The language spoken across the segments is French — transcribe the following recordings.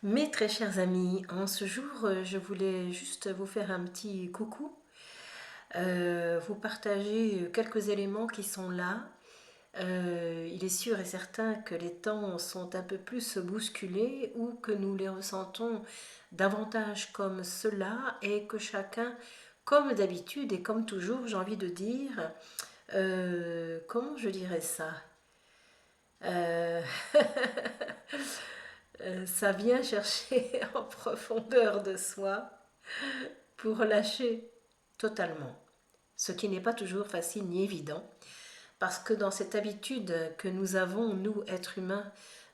Mes très chers amis, en ce jour, je voulais juste vous faire un petit coucou, vous partager quelques éléments qui sont là. Il est sûr et certain que les temps sont un peu plus bousculés ou que nous les ressentons davantage comme cela et que chacun, comme d'habitude et comme toujours, j'ai envie de dire, comment je dirais ça? Euh, Ça vient chercher en profondeur de soi pour lâcher totalement. Ce qui n'est pas toujours facile ni évident, parce que dans cette habitude que nous avons, nous, êtres humains,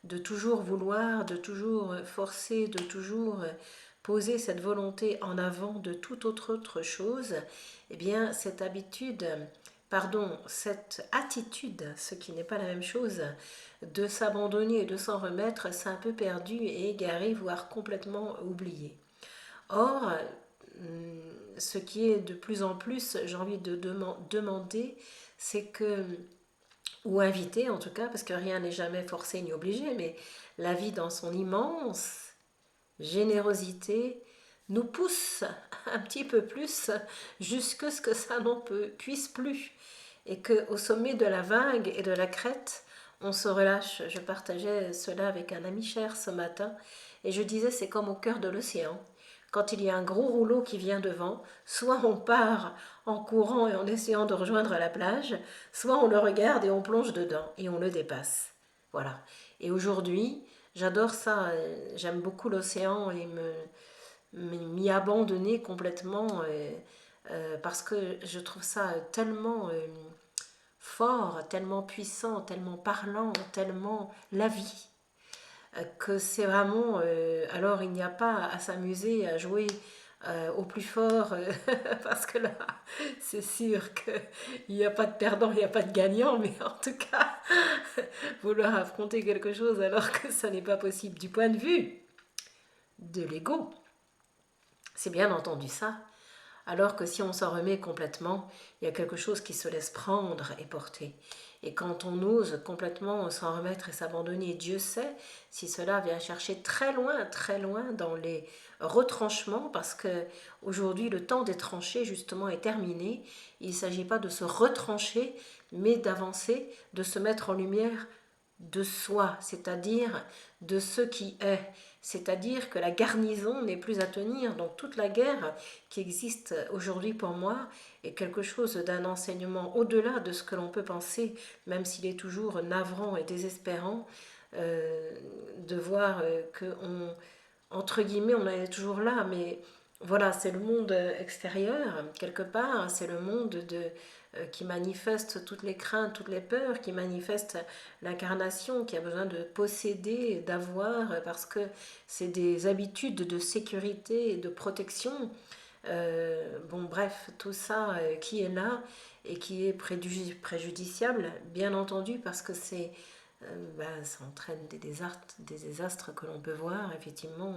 de toujours vouloir, de toujours forcer, de toujours poser cette volonté en avant de toute autre chose, eh bien, cette habitude, pardon, cette attitude, ce qui n'est pas la même chose, de s'abandonner et de s'en remettre, c'est un peu perdu et égaré, voire complètement oublié. Or, ce qui est de plus en plus, j'ai envie de demander, c'est que, ou inviter en tout cas, parce que rien n'est jamais forcé ni obligé, mais la vie dans son immense générosité nous pousse un petit peu plus jusque ce que ça n'en puisse plus. Et qu'au sommet de la vague et de la crête, on se relâche. Je partageais cela avec un ami cher ce matin et je disais c'est comme au cœur de l'océan. Quand il y a un gros rouleau qui vient devant, soit on part en courant et en essayant de rejoindre la plage, soit on le regarde et on plonge dedans et on le dépasse. Voilà. Et aujourd'hui, j'adore ça. J'aime beaucoup l'océan et m'y abandonner complètement parce que je trouve ça tellement fort, tellement puissant, tellement parlant, tellement la vie que c'est vraiment. Alors il n'y a pas à s'amuser à jouer au plus fort parce que là c'est sûr qu'il n'y a pas de perdant, il n'y a pas de gagnant, mais en tout cas vouloir affronter quelque chose alors que ça n'est pas possible du point de vue de l'ego, c'est bien entendu ça. Alors que si on s'en remet complètement, il y a quelque chose qui se laisse prendre et porter. Et quand on ose complètement s'en remettre et s'abandonner, Dieu sait si cela vient chercher très loin dans les retranchements, parce que aujourd'hui le temps des tranchées justement est terminé. Il ne s'agit pas de se retrancher, mais d'avancer, de se mettre en lumière de soi, c'est-à-dire de ce qui est. C'est-à-dire que la garnison n'est plus à tenir. Donc toute la guerre qui existe aujourd'hui pour moi est quelque chose d'un enseignement au-delà de ce que l'on peut penser, même s'il est toujours navrant et désespérant, de voir que entre guillemets, on est toujours là, mais voilà, c'est le monde extérieur, quelque part, c'est le monde qui manifeste toutes les craintes, toutes les peurs, qui manifeste l'incarnation, qui a besoin de posséder, d'avoir, parce que c'est des habitudes de sécurité et de protection. Bon, bref, tout ça qui est là et qui est préjudiciable, bien entendu, parce que ça entraîne des désastres que l'on peut voir, effectivement,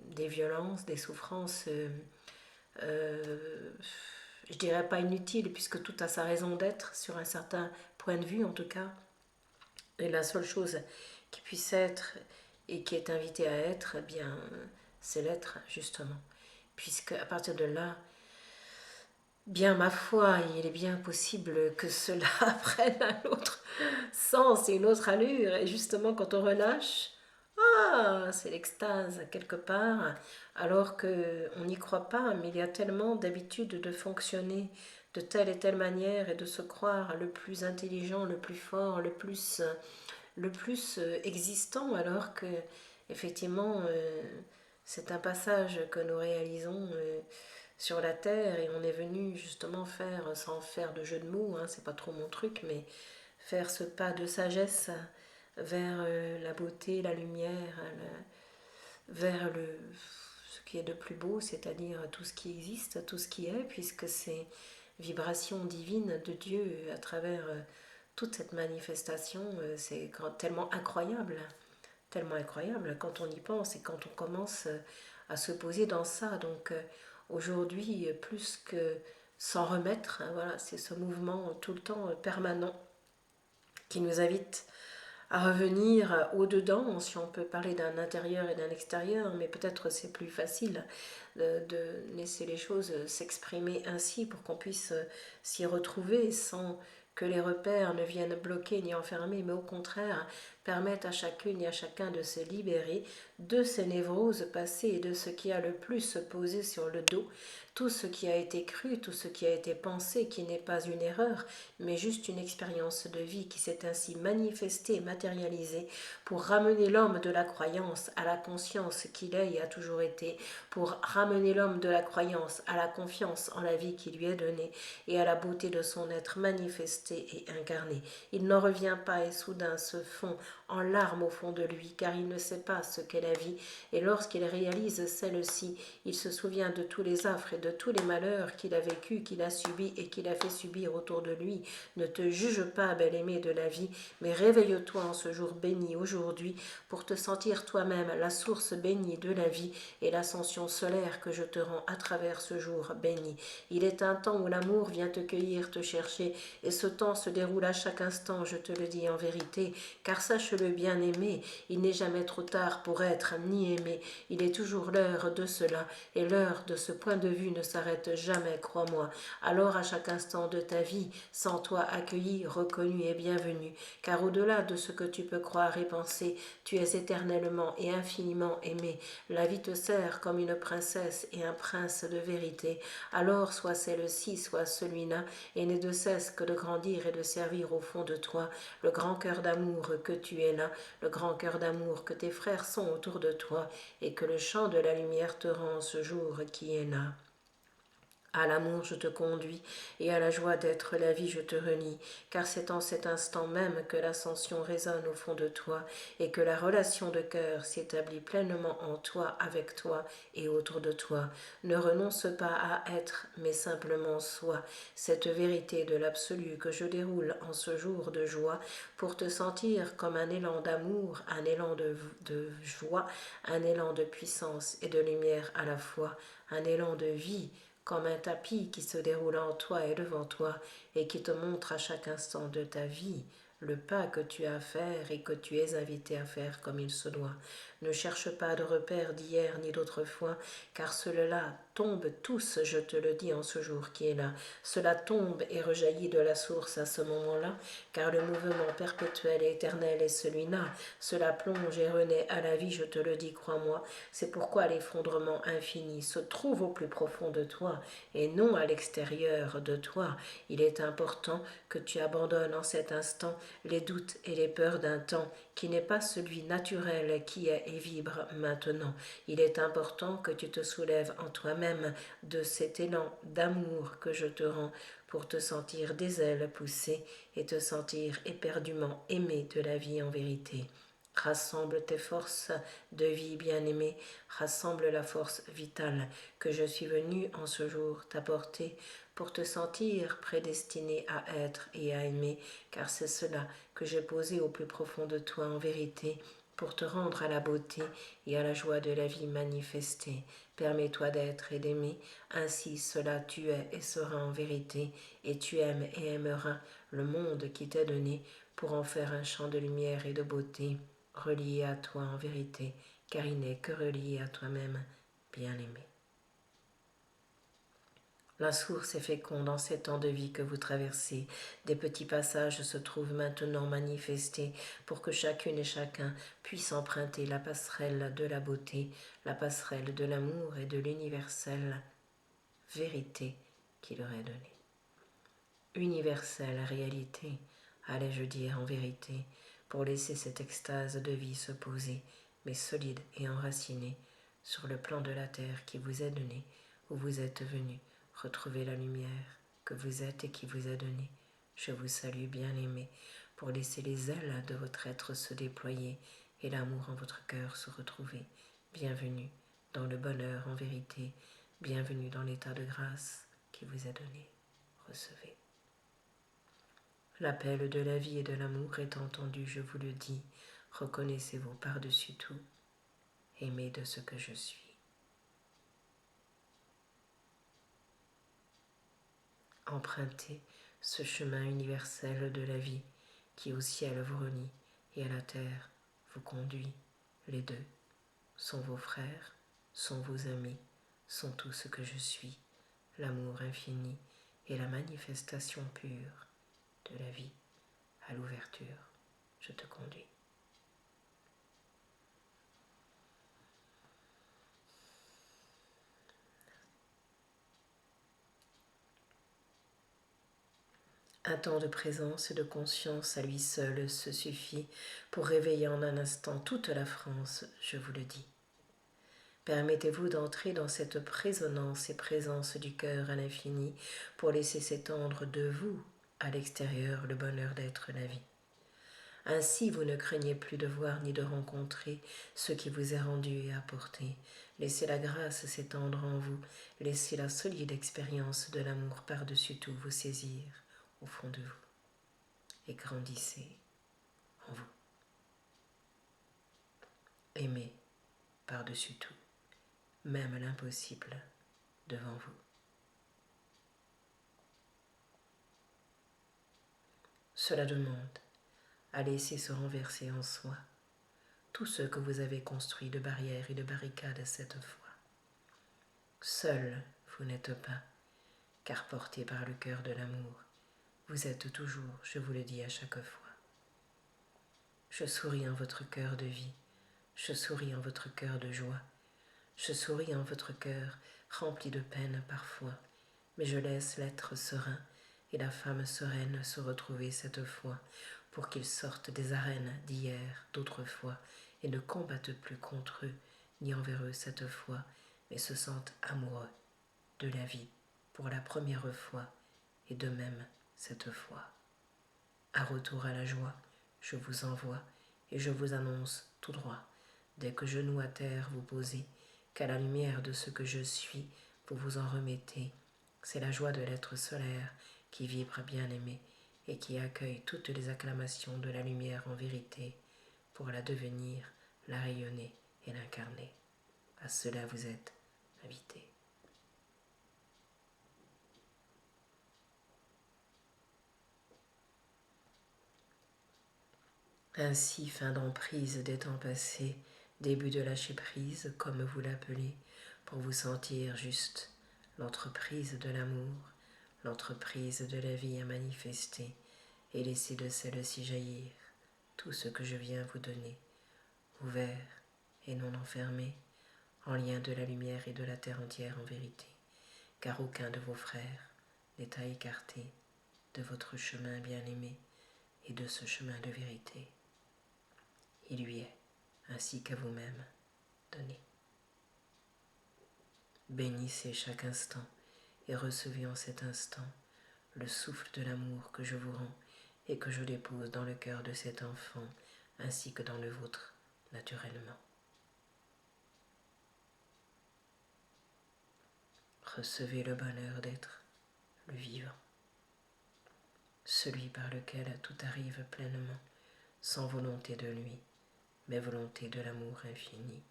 des violences, des souffrances, euh, je dirais pas inutiles, puisque tout a sa raison d'être, sur un certain point de vue en tout cas. Et la seule chose qui puisse être et qui est invitée à être, eh bien, c'est l'être, justement. Puisque à partir de là, bien ma foi, il est bien possible que cela prenne un autre sens et une autre allure. Et justement, quand on relâche, ah, c'est l'extase quelque part, alors qu'on n'y croit pas, mais il y a tellement d'habitude de fonctionner de telle et telle manière et de se croire le plus intelligent, le plus fort, le plus existant, alors que effectivement c'est un passage que nous réalisons sur la terre et on est venu justement faire, sans faire de jeu de mots, hein, c'est pas trop mon truc, mais faire ce pas de sagesse vers la beauté, la lumière, vers ce qui est de plus beau, c'est-à-dire tout ce qui existe, tout ce qui est, puisque c'est vibration divine de Dieu à travers toute cette manifestation, c'est tellement incroyable quand on y pense et quand on commence à se poser dans ça. Donc aujourd'hui, plus que s'en remettre, hein, voilà, c'est ce mouvement tout le temps permanent qui nous invite à revenir au-dedans, si on peut parler d'un intérieur et d'un extérieur, mais peut-être c'est plus facile de laisser les choses s'exprimer ainsi pour qu'on puisse s'y retrouver sans que les repères ne viennent bloquer ni enfermer, mais au contraire permettent à chacune et à chacun de se libérer de ces névroses passées et de ce qui a le plus posé sur le dos, tout ce qui a été cru, tout ce qui a été pensé, qui n'est pas une erreur, mais juste une expérience de vie qui s'est ainsi manifestée, matérialisée, pour ramener l'homme de la croyance à la conscience qu'il est et a toujours été, pour ramener l'homme de la croyance à la confiance en la vie qui lui est donnée et à la beauté de son être manifesté et incarné. Il n'en revient pas et soudain se fond en larmes au fond de lui, car il ne sait pas ce qu'est la vie, et lorsqu'il réalise celle-ci, il se souvient de tous les affres et de tous les malheurs qu'il a vécus, qu'il a subis et qu'il a fait subir autour de lui. Ne te juge pas, bel-aimé de la vie, mais réveille-toi en ce jour béni aujourd'hui pour te sentir toi-même la source bénie de la vie et l'ascension solaire que je te rends à travers ce jour béni. Il est un temps où l'amour vient te cueillir, te chercher, et ce temps se déroule à chaque instant, je te le dis en vérité, car sache-le bien aimé, il n'est jamais trop tard pour être ni aimé, il est toujours l'heure de cela, et l'heure de ce point de vue ne s'arrête jamais, crois-moi. Alors à chaque instant de ta vie, sens-toi accueilli, reconnu et bienvenu, car au-delà de ce que tu peux croire et penser, tu es éternellement et infiniment aimé. La vie te sert comme une princesse et un prince de vérité. Alors sois celle-ci, sois celui-là, et n'aie de cesse que de grandir et de servir au fond de toi le grand cœur d'amour que tu es là, le grand cœur d'amour que tes frères sont autour de toi, et que le chant de la lumière te rend ce jour qui est là. À l'amour je te conduis, et à la joie d'être la vie je te renie, car c'est en cet instant même que l'ascension résonne au fond de toi, et que la relation de cœur s'établit pleinement en toi, avec toi et autour de toi. Ne renonce pas à être, mais simplement sois, cette vérité de l'absolu que je déroule en ce jour de joie, pour te sentir comme un élan d'amour, un élan de joie, un élan de puissance et de lumière à la fois, un élan de vie, comme un tapis qui se déroule en toi et devant toi et qui te montre à chaque instant de ta vie le pas que tu as à faire et que tu es invité à faire comme il se doit. Ne cherche pas de repères d'hier ni d'autrefois, car ceux-là tombent tous, je te le dis en ce jour qui est là. Cela tombe et rejaillit de la source à ce moment-là, car le mouvement perpétuel et éternel est celui-là. Cela plonge et renaît à la vie, je te le dis, crois-moi. C'est pourquoi l'effondrement infini se trouve au plus profond de toi et non à l'extérieur de toi. Il est important que tu abandonnes en cet instant les doutes et les peurs d'un temps qui n'est pas celui naturel qui est et vibre maintenant. Il est important que tu te soulèves en toi-même de cet élan d'amour que je te rends pour te sentir des ailes poussées et te sentir éperdument aimé de la vie en vérité. Rassemble tes forces de vie bien-aimée, rassemble la force vitale que je suis venu en ce jour t'apporter pour te sentir prédestiné à être et à aimer, car c'est cela que j'ai posé au plus profond de toi en vérité, pour te rendre à la beauté et à la joie de la vie manifestée. Permets-toi d'être et d'aimer, ainsi cela tu es et seras en vérité, et tu aimes et aimeras le monde qui t'est donné pour en faire un champ de lumière et de beauté, relié à toi en vérité, car il n'est que relié à toi-même, bien-aimé. La source est féconde en ces temps de vie que vous traversez. Des petits passages se trouvent maintenant manifestés pour que chacune et chacun puisse emprunter la passerelle de la beauté, la passerelle de l'amour et de l'universelle vérité qui leur est donnée. Universelle réalité, allais-je dire en vérité, pour laisser cette extase de vie se poser, mais solide et enracinée, sur le plan de la terre qui vous est donné, où vous êtes venu retrouver la lumière que vous êtes et qui vous est donnée. Je vous salue, bien-aimé, pour laisser les ailes de votre être se déployer et l'amour en votre cœur se retrouver. Bienvenue dans le bonheur en vérité, bienvenue dans l'état de grâce qui vous est donné. Recevez. L'appel de la vie et de l'amour est entendu, je vous le dis. Reconnaissez-vous par-dessus tout. Aimez de ce que je suis. Empruntez ce chemin universel de la vie qui au ciel vous renie et à la terre vous conduit. Les deux sont vos frères, sont vos amis, sont tout ce que je suis, l'amour infini et la manifestation pure de la vie. À l'ouverture, je te conduis. Un temps de présence et de conscience à lui seul se suffit pour réveiller en un instant toute la France, je vous le dis. Permettez-vous d'entrer dans cette présonnance et présence du cœur à l'infini pour laisser s'étendre de vous à l'extérieur le bonheur d'être la vie. Ainsi vous ne craignez plus de voir ni de rencontrer ce qui vous est rendu et apporté. Laissez la grâce s'étendre en vous, laissez la solide expérience de l'amour par-dessus tout vous saisir au fond de vous et grandissez en vous. Aimez par-dessus tout, même l'impossible devant vous. Cela demande à laisser se renverser en soi tout ce que vous avez construit de barrières et de barricades cette fois. Seul vous n'êtes pas, car porté par le cœur de l'amour, vous êtes toujours, je vous le dis à chaque fois. Je souris en votre cœur de vie, je souris en votre cœur de joie, je souris en votre cœur rempli de peine parfois, mais je laisse l'être serein et la femme sereine se retrouver cette fois pour qu'ils sortent des arènes d'hier, d'autrefois, et ne combattent plus contre eux, ni envers eux cette fois, mais se sentent amoureux de la vie pour la première fois, et de même cette fois. À retour à la joie, je vous envoie, et je vous annonce tout droit, dès que genoux à terre vous posez, qu'à la lumière de ce que je suis, vous vous en remettez. C'est la joie de l'être solaire qui vibre bien-aimé et qui accueille toutes les acclamations de la lumière en vérité pour la devenir, la rayonner et l'incarner. À cela vous êtes invités. Ainsi, fin d'emprise des temps passés, début de lâcher prise, comme vous l'appelez, pour vous sentir juste l'entreprise de l'amour, l'entreprise de la vie à manifester, et laisser de celle-ci jaillir tout ce que je viens vous donner, ouvert et non enfermé, en lien de la lumière et de la terre entière en vérité, car aucun de vos frères n'est à écarter de votre chemin bien-aimé et de ce chemin de vérité. Il lui est, ainsi qu'à vous-même, donné. Bénissez chaque instant et recevez en cet instant le souffle de l'amour que je vous rends et que je dépose dans le cœur de cet enfant ainsi que dans le vôtre naturellement. Recevez le bonheur d'être le vivant, celui par lequel tout arrive pleinement, sans volonté de lui, mais volonté de l'amour infini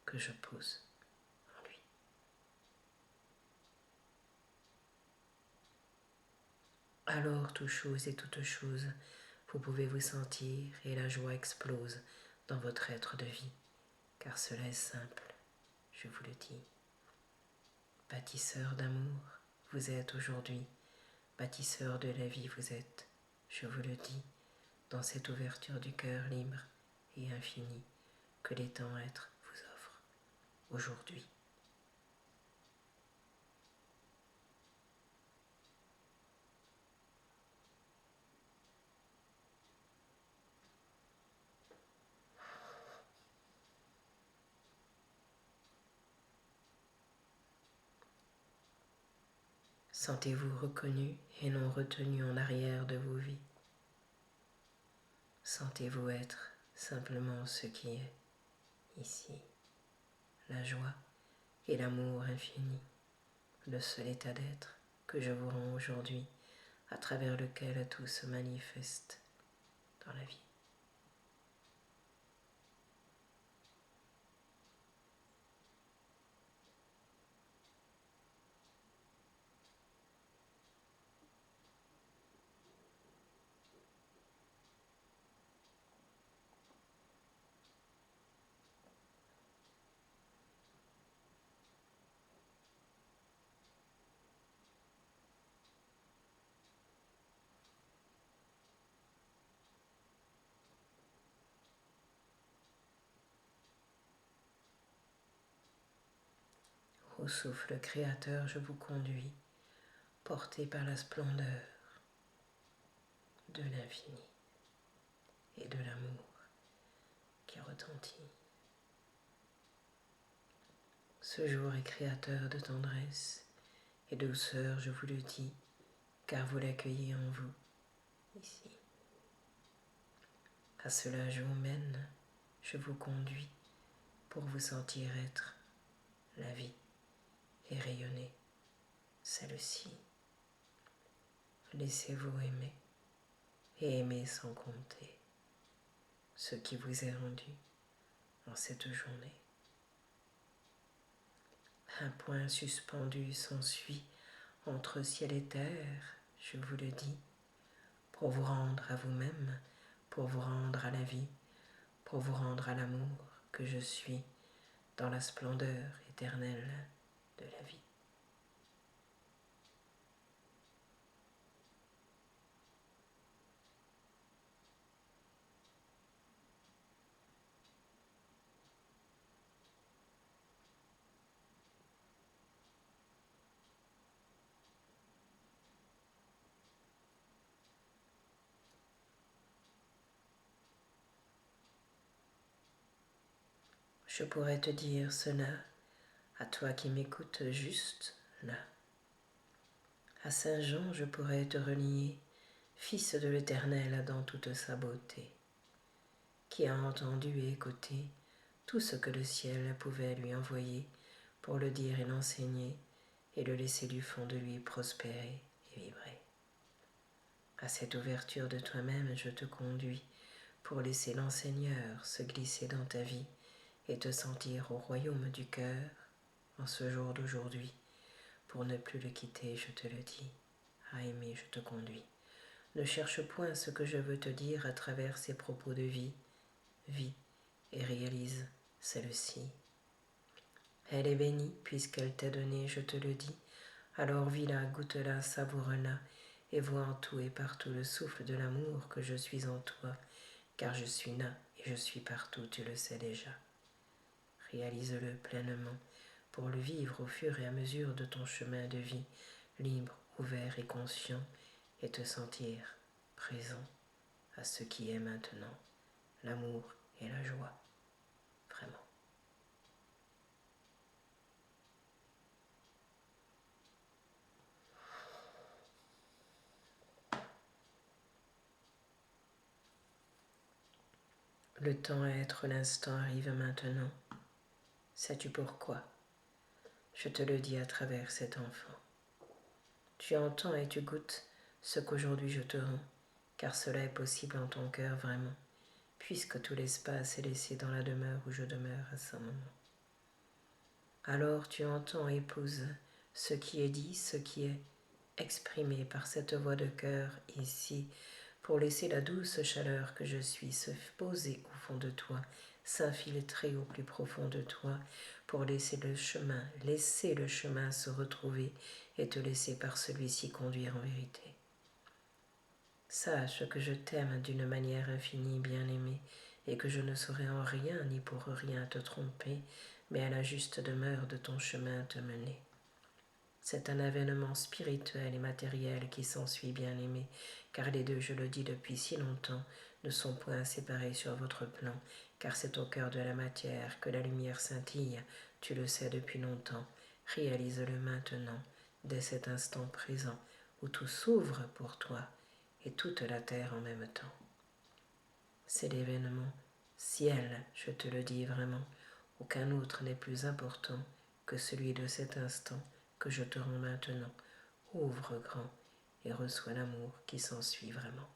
que je pose en lui. Alors, toute chose et toute chose, vous pouvez vous sentir et la joie explose dans votre être de vie, car cela est simple, je vous le dis. Bâtisseur d'amour, vous êtes aujourd'hui, bâtisseur de la vie, vous êtes, je vous le dis, dans cette ouverture du cœur libre et infini que les temps êtres vous offrent aujourd'hui. Sentez-vous reconnu et non retenu en arrière de vos vies. Sentez-vous être simplement ce qui est ici, la joie et l'amour infini, le seul état d'être que je vous rends aujourd'hui, à travers lequel tout se manifeste dans la vie. souffle créateur, je vous conduis, porté par la splendeur de l'infini et de l'amour qui retentit. Ce jour est créateur de tendresse et de douceur, je vous le dis, car vous l'accueillez en vous, ici. À cela je vous mène, je vous conduis pour vous sentir être la vie et rayonner celle-ci. Laissez-vous aimer et aimer sans compter ce qui vous est rendu en cette journée. Un point suspendu s'ensuit entre ciel et terre, je vous le dis, pour vous rendre à vous-même, pour vous rendre à la vie, pour vous rendre à l'amour que je suis dans la splendeur éternelle de la vie. Je pourrais te dire cela à toi qui m'écoutes juste là. À Saint Jean, je pourrais te relier, fils de l'Éternel dans toute sa beauté, qui a entendu et écouté tout ce que le ciel pouvait lui envoyer pour le dire et l'enseigner et le laisser du fond de lui prospérer et vibrer. À cette ouverture de toi-même, je te conduis pour laisser l'enseigneur se glisser dans ta vie et te sentir au royaume du cœur en ce jour d'aujourd'hui. Pour ne plus le quitter, je te le dis, à aimer, je te conduis. Ne cherche point ce que je veux te dire à travers ces propos de vie, vis et réalise celle-ci. Elle est bénie puisqu'elle t'est donnée, je te le dis. Alors vis-la, goûte-la, savoure-la, et vois en tout et partout le souffle de l'amour que je suis en toi, car je suis là et je suis partout, tu le sais déjà. Réalise-le pleinement pour le vivre au fur et à mesure de ton chemin de vie, libre, ouvert et conscient, et te sentir présent à ce qui est maintenant, l'amour et la joie, vraiment. Le temps à être l'instant arrive maintenant. Sais-tu pourquoi? Je te le dis à travers cet enfant. Tu entends et tu goûtes ce qu'aujourd'hui je te rends, car cela est possible en ton cœur vraiment, puisque tout l'espace est laissé dans la demeure où je demeure à ce moment. Alors tu entends, épouse, ce qui est dit, ce qui est exprimé par cette voix de cœur ici, pour laisser la douce chaleur que je suis se poser au fond de toi, s'infiltrer au plus profond de toi, pour laisser le chemin se retrouver et te laisser par celui-ci conduire en vérité. Sache que je t'aime d'une manière infinie, bien-aimée, et que je ne saurais en rien ni pour rien te tromper, mais à la juste demeure de ton chemin te mener. C'est un avènement spirituel et matériel qui s'ensuit, bien-aimé, car les deux, je le dis depuis si longtemps, ne sont point séparés sur votre plan, car c'est au cœur de la matière que la lumière scintille, tu le sais depuis longtemps. Réalise-le maintenant, dès cet instant présent, où tout s'ouvre pour toi, et toute la terre en même temps. C'est l'événement ciel, je te le dis vraiment, aucun autre n'est plus important que celui de cet instant que je te rends maintenant. Ouvre grand et reçois l'amour qui s'ensuit vraiment.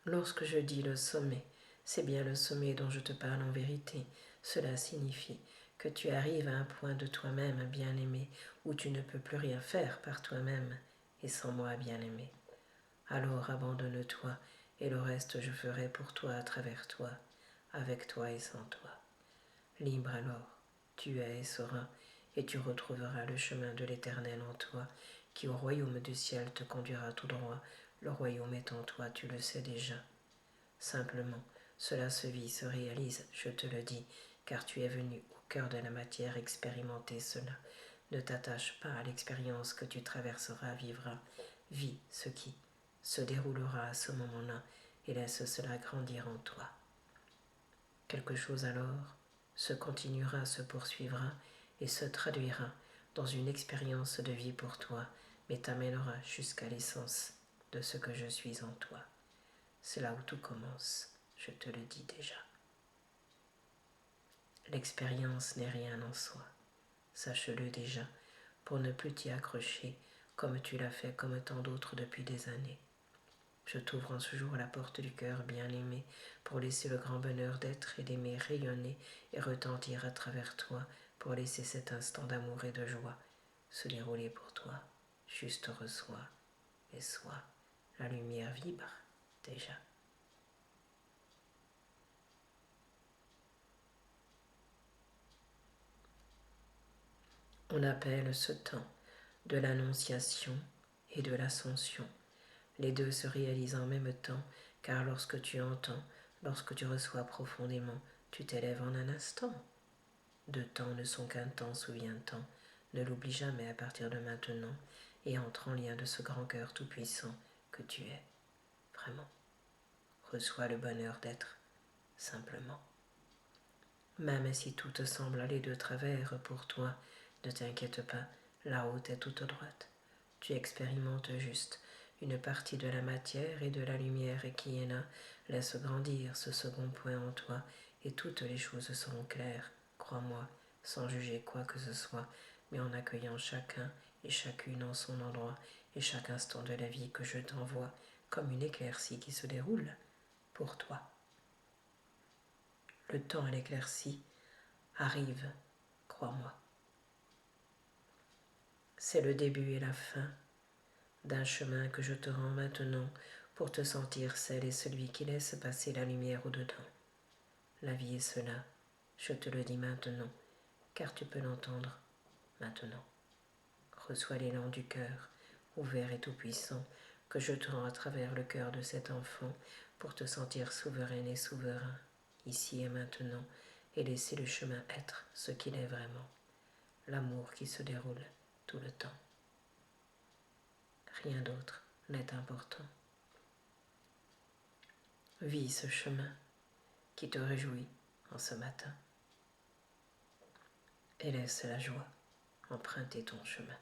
Lorsque je dis le sommet, c'est bien le sommet dont je te parle en vérité. Cela signifie que tu arrives à un point de toi-même, bien-aimé, où tu ne peux plus rien faire par toi-même et sans moi, bien-aimé. Alors abandonne-toi, et le reste je ferai pour toi à travers toi, avec toi et sans toi. Libre alors, tu es et seras, et tu retrouveras le chemin de l'Éternel en toi, qui au royaume du ciel te conduira tout droit. Le royaume est en toi, tu le sais déjà. Simplement, cela se vit, se réalise, je te le dis, car tu es venu au cœur de la matière expérimenter cela. Ne t'attache pas à l'expérience que tu traverseras, vivras. Vis ce qui se déroulera à ce moment-là et laisse cela grandir en toi. Quelque chose alors se continuera, se poursuivra et se traduira dans une expérience de vie pour toi, mais t'amènera jusqu'à l'essence de ce que je suis en toi. C'est là où tout commence, je te le dis déjà. L'expérience n'est rien en soi, sache-le déjà, pour ne plus t'y accrocher comme tu l'as fait comme tant d'autres depuis des années. Je t'ouvre en ce jour la porte du cœur bien-aimé pour laisser le grand bonheur d'être et d'aimer rayonner et retentir à travers toi, pour laisser cet instant d'amour et de joie se dérouler pour toi. Juste reçois et sois. La lumière vibre déjà. On appelle ce temps de l'annonciation et de l'ascension. Les deux se réalisent en même temps, car lorsque tu entends, lorsque tu reçois profondément, tu t'élèves en un instant. Deux temps ne sont qu'un temps, souviens-t'en. Ne l'oublie jamais à partir de maintenant et entre en lien de ce grand cœur tout-puissant que tu es. Vraiment. Reçois le bonheur d'être, simplement. Même si tout te semble aller de travers pour toi, ne t'inquiète pas, la route est toute droite. Tu expérimentes juste une partie de la matière et de la lumière qui est là. Laisse grandir ce second point en toi et toutes les choses seront claires, crois-moi, sans juger quoi que ce soit, mais en accueillant chacun et chacune en son endroit et chaque instant de la vie que je t'envoie comme une éclaircie qui se déroule pour toi. Le temps et l'éclaircie arrive, crois-moi. C'est le début et la fin d'un chemin que je te rends maintenant pour te sentir celle et celui qui laisse passer la lumière au-dedans. La vie est cela, je te le dis maintenant, car tu peux l'entendre maintenant. Reçois l'élan du cœur, ouvert et tout-puissant, que je te rends à travers le cœur de cet enfant pour te sentir souveraine et souverain, ici et maintenant, et laisser le chemin être ce qu'il est vraiment, l'amour qui se déroule tout le temps. Rien d'autre n'est important. Vis ce chemin qui te réjouit en ce matin et laisse la joie emprunter ton chemin.